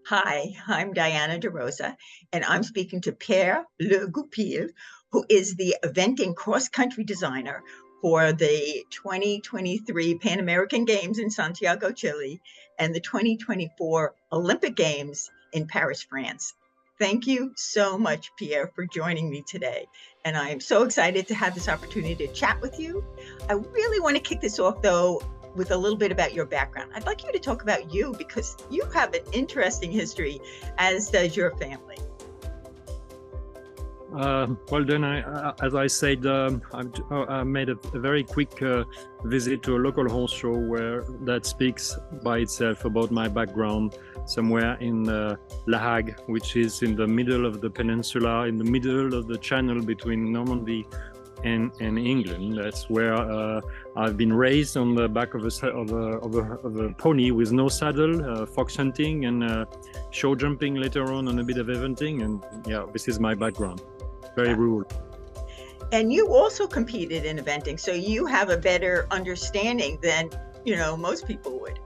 Hi, I'm Diana de Rosa, and I'm speaking to Pierre Le Goupil, who is the eventing cross-country designer for the 2023 Pan American Games in Santiago, Chile, and the 2024 Olympic Games in Paris, France. Thank you so much, Pierre, for joining me today. And I am so excited to have this opportunity to chat with you. I really want to kick this off, though, with a little bit about your background. I'd like you to talk about you because you have an interesting history, as does your family. Well, then, as I said, I made a very quick visit to a local horse show that speaks by itself about my background, somewhere in La Hague, which is in the middle of the peninsula, in the middle of the channel between Normandy and England. That's where I've been raised on the back of a pony with no saddle, fox hunting and show jumping later on a bit of eventing. And yeah, this is my background. Very rural. And you also competed in eventing, so you have a better understanding than, most people would.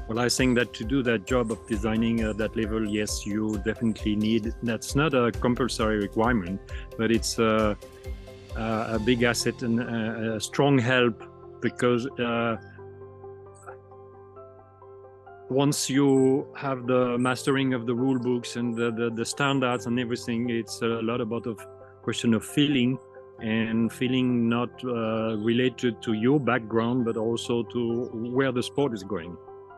Well, I think that to do that job of designing at that level, yes, you definitely need, that's not a compulsory requirement, but it's a big asset and a strong help, because once you have the mastering of the rule books and the standards and everything, it's a lot about of question of feeling, and feeling not related to your background, but also to where the sport is going.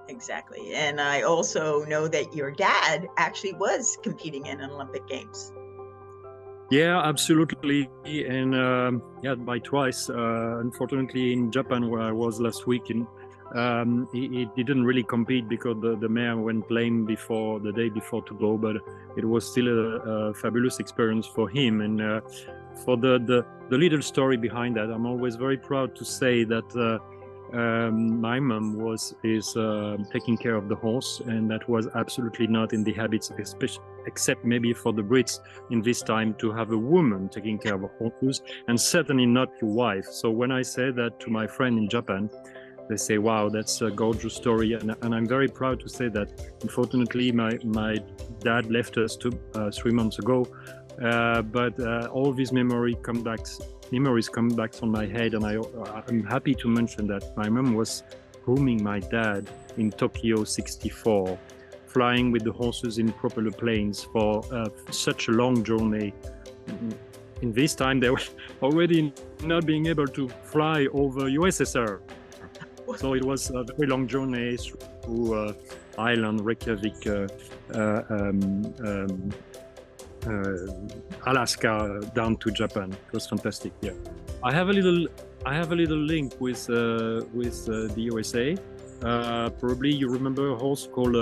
Exactly. And I also know that your dad actually was competing in Olympic Games. Yeah, absolutely. And yeah, by twice. Unfortunately, in Japan, where I was last week, he didn't really compete because the mare went lame the day before to go, but it was still a fabulous experience for him. And for the little story behind that, I'm always very proud to say that my mom is taking care of the horse, and that was absolutely not in the habits, except maybe for the Brits in this time, to have a woman taking care of horses, and certainly not your wife. So when I say that to my friend in Japan, they say, wow, that's a gorgeous story. And I'm very proud to say that, unfortunately, my dad left us 3 months ago, but all these memories come back on my head. And I'm happy to mention that my mom was grooming my dad in Tokyo 64, flying with the horses in propeller planes for such a long journey. In this time, they were already not being able to fly over USSR. So it was a very long journey through Ireland, Reykjavik, Alaska, down to Japan. It was fantastic. Yeah, I have a little link with the USA. Probably you remember a horse called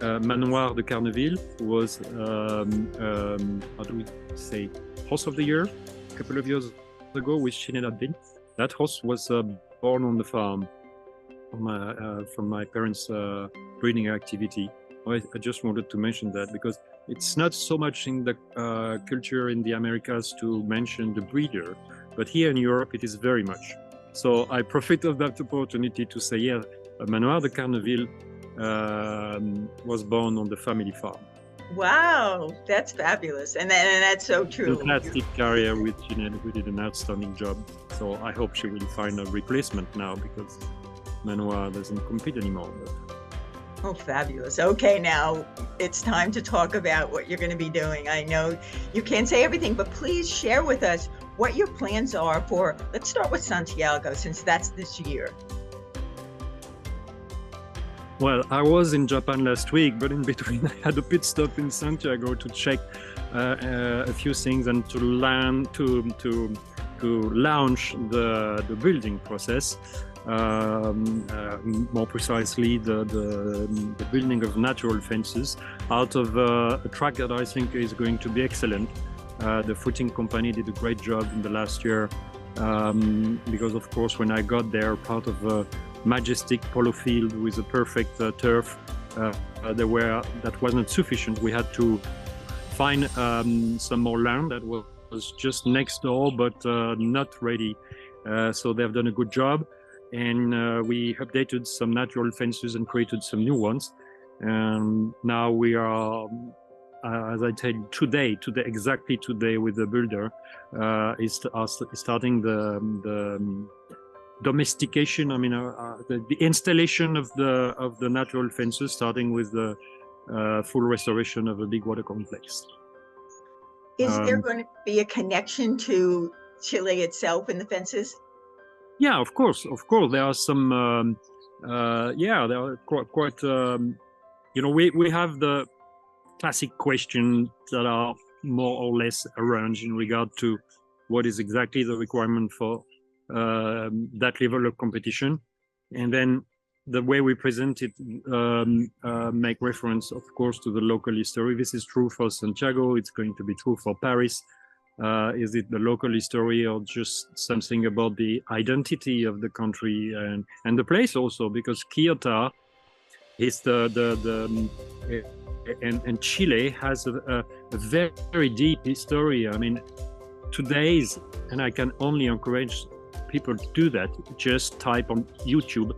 Manoir de Carneville, who was how do we say, horse of the year a couple of years ago with Shineda Bin. That horse was born on the farm from my parents' breeding activity. I just wanted to mention that because it's not so much in the culture in the Americas to mention the breeder, but here in Europe it is very much. So I profit of that opportunity to say, yeah, Manoir de Carneville was born on the family farm. Wow, that's fabulous. And that's so true. Fantastic career with Jeanette, who did an outstanding job. So I hope she will find a replacement now, because Manoir doesn't compete anymore. Oh, fabulous. Okay, now it's time to talk about what you're going to be doing. I know you can't say everything, but please share with us what your plans are for, let's start with Santiago, since that's this year. Well, I was in Japan last week, but in between I had a pit stop in Santiago to check a few things and to launch the building process. More precisely, the building of natural fences out of a track that I think is going to be excellent. The footing company did a great job in the last year, because of course when I got there, part of a majestic polo field with a perfect turf, that wasn't sufficient. We had to find some more land that was just next door, but not ready. So they've done a good job. And we updated some natural fences and created some new ones. And now we are, as I said, today, exactly today, with the builder, is starting the domestication. I mean, the installation of the natural fences, starting with the full restoration of a big water complex. Is there going to be a connection to Chile itself in the fences? Yeah, of course. There are some. Yeah, there are quite. You know, we have the classic questions that are more or less arranged in regard to what is exactly the requirement for that level of competition, and then the way we present it make reference, of course, to the local history. This is true for Santiago. It's going to be true for Paris. Is it the local history or just something about the identity of the country and the place also? Because Kyoto is and Chile has a very, very deep history. I mean, today's, and I can only encourage people to do that, just type on YouTube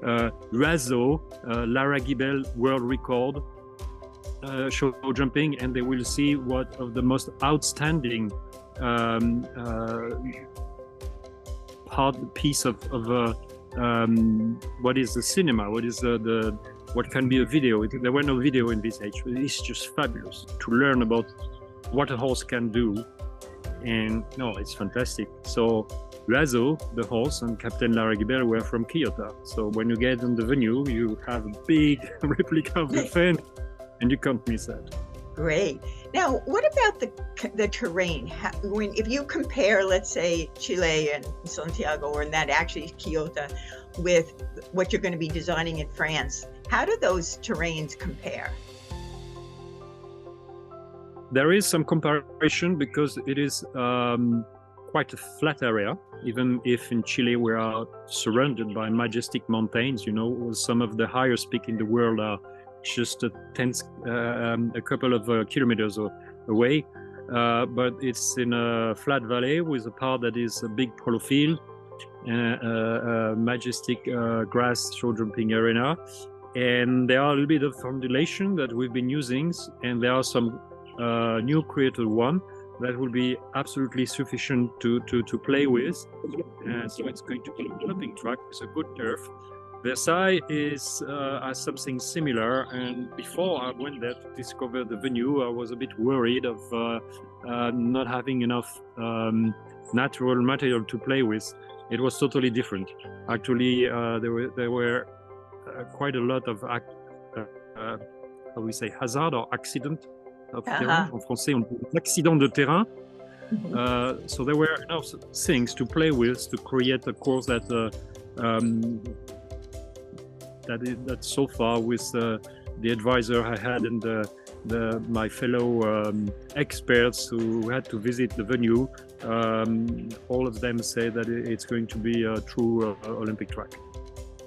Razo Lara Gibel world record show jumping, and they will see what of the most outstanding piece of what is the cinema, what is what can be a video. There were no video in this age, but it's just fabulous to learn about what a horse can do. And no, it's fantastic. So Razo, the horse, and Captain Lara Gibel were from Kyoto. So when you get on the venue, you have a big replica of the fan, and you can't miss that. Great. Now, what about the terrain? If you compare, let's say, Chile and Santiago, or in that actually Kyoto, with what you're going to be designing in France, how do those terrains compare? There is some comparison because it is quite a flat area, even if in Chile we are surrounded by majestic mountains. You know, some of the highest peaks in the world are just a couple of kilometers away, but it's in a flat valley with a part that is a big polo field, a majestic grass show jumping arena, and there are a little bit of undulation that we've been using, and there are some new created one that will be absolutely sufficient to play with. So it's going to be a jumping track with a good turf. Versailles is has something similar, and before I went there to discover the venue, I was a bit worried of not having enough natural material to play with. It was totally different. Actually, there were quite a lot of how we say, hazard or accident of terrain. En français, on dit accident de terrain. So there were enough things to play with to create a course that that so far, with the advisor I had and my fellow experts who had to visit the venue, all of them say that it's going to be a true Olympic track.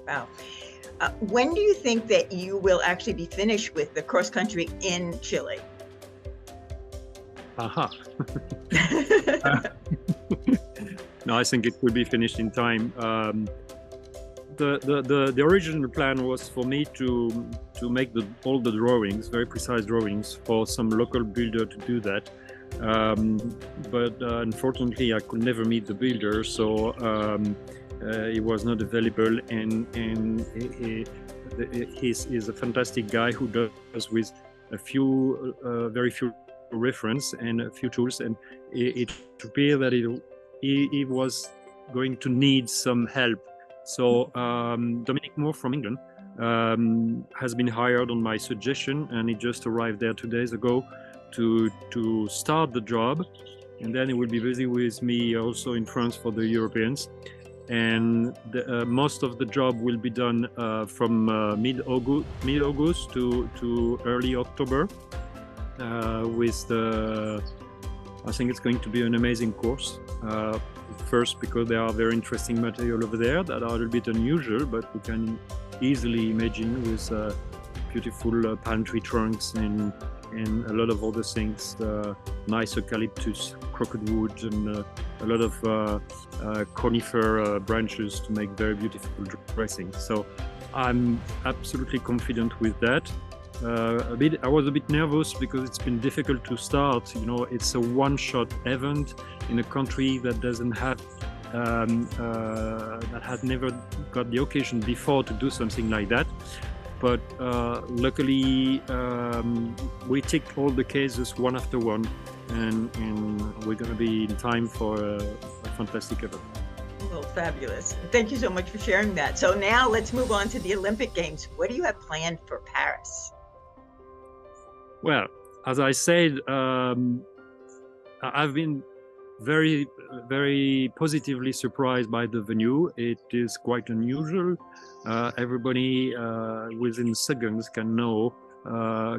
Wow. When do you think that you will actually be finished with the cross country in Chile? Aha. No, I think it will be finished in time. The original plan was for me to make all the drawings, very precise drawings, for some local builder to do that. But unfortunately, I could never meet the builder, so he was not available. And he's a fantastic guy who does with a few, very few reference and a few tools, and it appeared that he was going to need some help. So Dominic Moore from England has been hired on my suggestion, and he just arrived there 2 days ago to start the job, and then he will be busy with me also in France for the Europeans. And most of the job will be done from mid-August to early October. With I think it's going to be an amazing course. First, because there are very interesting material over there that are a little bit unusual, but we can easily imagine with beautiful palm tree trunks and a lot of other things, nice eucalyptus, crocodwood, and a lot of conifer branches to make very beautiful dressing. So I'm absolutely confident with that. I was a bit nervous because it's been difficult to start. You know, it's a one-shot event in a country that doesn't have that had never got the occasion before to do something like that. But luckily, we ticked all the cases one after one, and we're going to be in time for a fantastic event. Well, fabulous. Thank you so much for sharing that. So now let's move on to the Olympic Games. What do you have planned for Paris? Well, as I said, I've been very, very positively surprised by the venue. It is quite unusual. Everybody within seconds can know,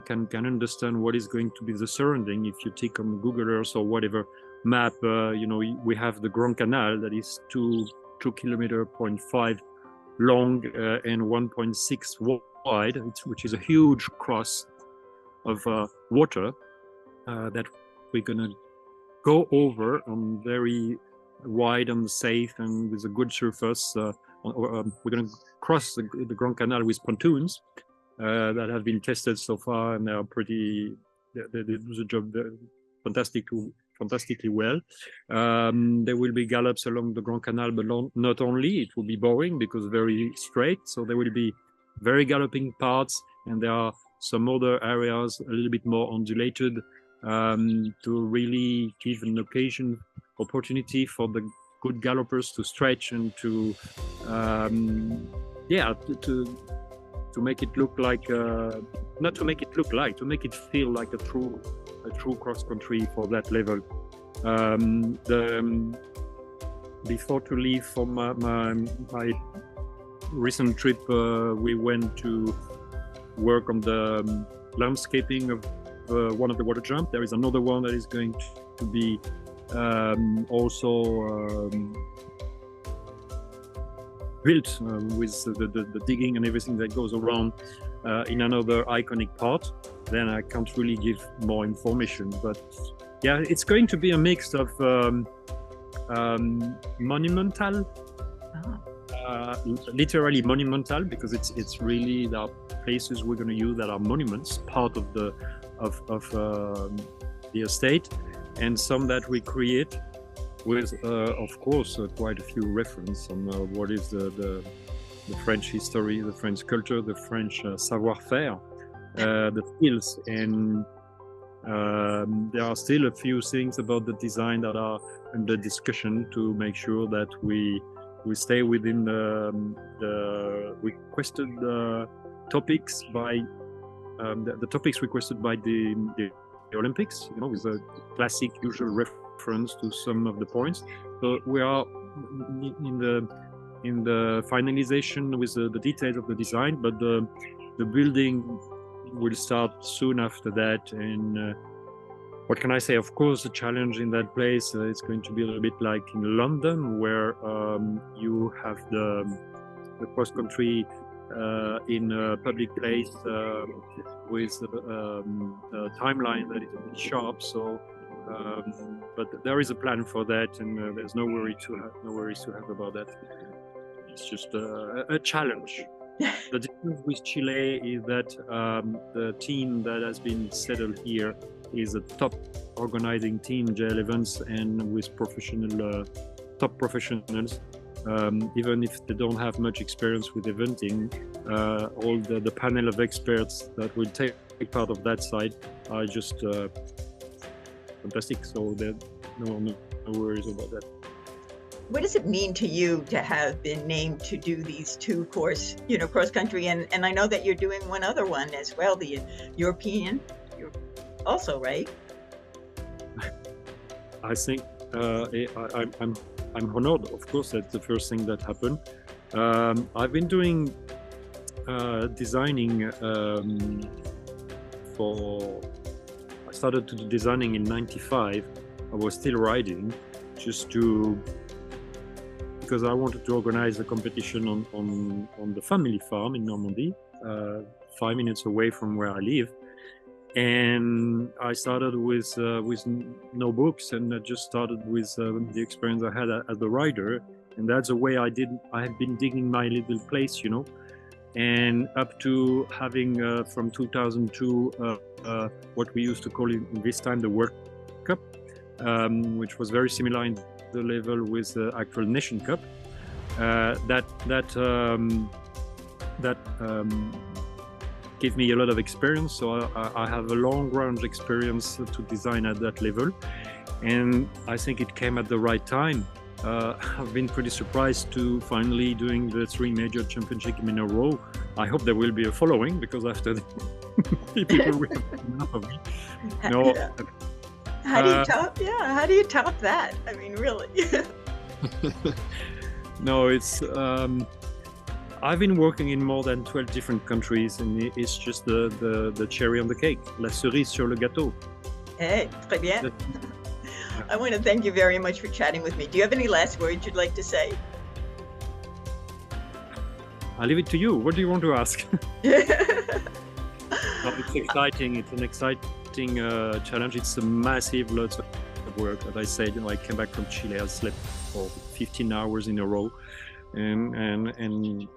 can understand what is going to be the surrounding. If you take on Google Earth or whatever map, you know, we have the Grand Canal that is 2.5 kilometers long and 1.6 wide, which is a huge cross of water that we're gonna go over on very wide and safe and with a good surface. We're gonna cross the Grand Canal with pontoons that have been tested so far, and they are pretty. They do the job fantastically well. There will be gallops along the Grand Canal, but not only. It will be boring because very straight. So there will be very galloping parts, and there are some other areas a little bit more undulated to really give an opportunity for the good gallopers to stretch and to make it look like not to make it look like, to make it feel like a true cross country for that level. Before to leave for my recent trip, we went to work on the landscaping of one of the water jump. There is another one that is going to be also built with the digging and everything that goes around in another iconic part. Then I can't really give more information, but yeah, it's going to be a mix of monumental, literally monumental, because it's really the places we're going to use that are monuments, part of the estate, and some that we create with, of course, quite a few references on what is the French history, the French culture, the French savoir-faire, the skills, and there are still a few things about the design that are under discussion to make sure that we stay within the requested topics by the topics requested by the Olympics, you know, with a classic usual reference to some of the points. So we are in the finalization with the details of the design, but the building will start soon after that. And what can I say? Of course, the challenge in that place, it's going to be a little bit like in London, where you have the cross country in a public place with a timeline that is a bit sharp. So, but there is a plan for that, and there's no worries to have about that. It's just a challenge. The difference with Chile is that the team that has been settled here is a top organizing team, JL Events, and with top professionals. Even if they don't have much experience with eventing, all the panel of experts that will take part of that side are just fantastic. So there no worries about that. What does it mean to you to have been named to do these two cross country? And I know that you're doing one other one as well, the European, also, right? I think I'm honored. Of course, that's the first thing that happened. I've been doing designing I started to do designing in '95. I was still riding, because I wanted to organize a competition on the family farm in Normandy, 5 minutes away from where I live. And I started with no books, and I just started with the experience I had as a rider, and that's the way I have been digging my little place, you know. and up to having from 2002 what we used to call in this time the World Cup, which was very similar in the level with the actual Nation Cup. That gave me a lot of experience. So I have a long range experience to design at that level, and I think it came at the right time. I've been pretty surprised to finally doing the 3 major championships in a row. I hope there will be a following, because after the people will have enough of me. No. Yeah. How do you top? Yeah, how do you top that? I mean, really. No, it's. I've been working in more than 12 different countries, and it's just the cherry on the cake, la cerise sur le gâteau. Hey, très bien. I want to thank you very much for chatting with me. Do you have any last words you'd like to say? I'll leave it to you. What do you want to ask? It's exciting. It's an exciting challenge. It's a massive, lots of work. As I said, I came back from Chile. I slept for 15 hours in a row. And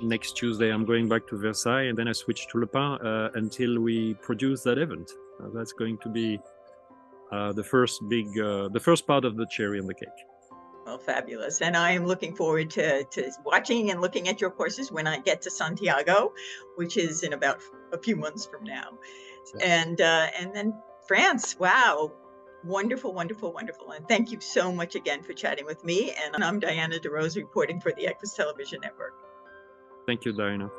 next Tuesday, I'm going back to Versailles, and then I switch to Le Pen until we produce that event. That's going to be the first part of the cherry on the cake. Well, fabulous. And I am looking forward to watching and looking at your courses when I get to Santiago, which is in about a few months from now. Yeah. And then France. Wow. Wonderful, wonderful, wonderful. And thank you so much again for chatting with me. And I'm Diana DeRosa reporting for the Equus Television Network. Thank you, Diana.